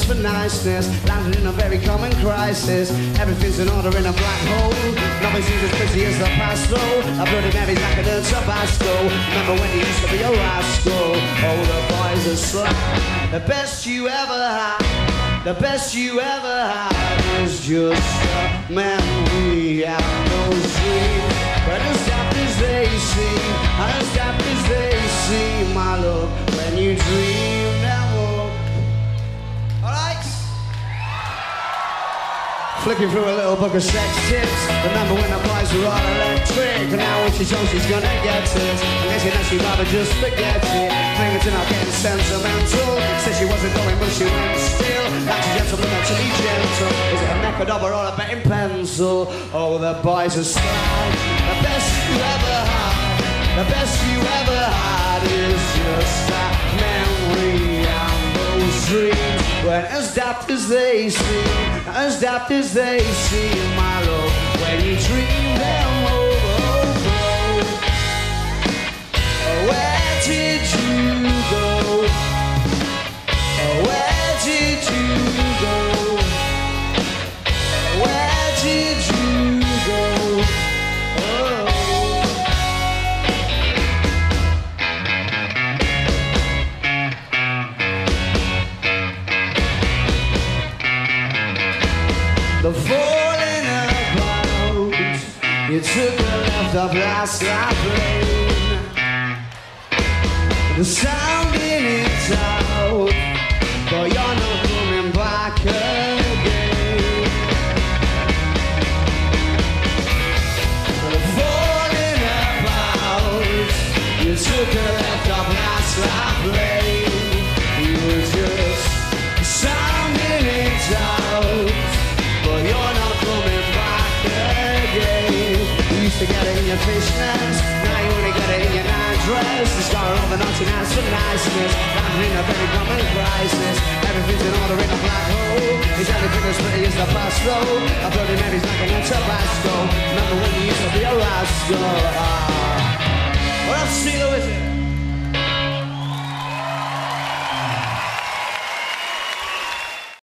for niceness, landed in a very common crisis. Everything's in order in a black hole. Nothing seems as pretty as the past though. A Bloody Mary's like a dirt Tabasco. Remember when you used to be a rascal? Oh, the boys are slack. The best you ever had, the best you ever had is just a memory and no dream. But as daft as they seem, as daft as they seem, my love, when you dream them up. Alright? Flipping through a little book of sex tips. Remember when the boys were all electric? And now when she's young, she's gonna get it. I guess you know she'd rather just forget it. Thinking to not getting sentimental. Said she wasn't going, but she went still. Like a gentleman, actually gentle. Is it a method of or a betting pencil? Oh, the boys are slack. The best you ever had, the best you ever had is just a memory and those dreams. When as daft as they seem, as daft as they seem, my love, when you dream them over. Where did you go? Where did you go? Where did you go? The falling about, you took a left off last lane. The sounding it out, but you're not coming back again. The falling about, you took a left off last lane. You were just sounding it out, but you're not coming back again. You used to get it in your fishnets, now you only get it in your night dress. The scar of the naughty nights for niceness, landing in a very common crisis. Everything's in order in a black hole. Is everything as pretty as the past though? A Bloody Mary's like a Tabasco. Remember when you used to be a rascal? Well, I'll see you with it.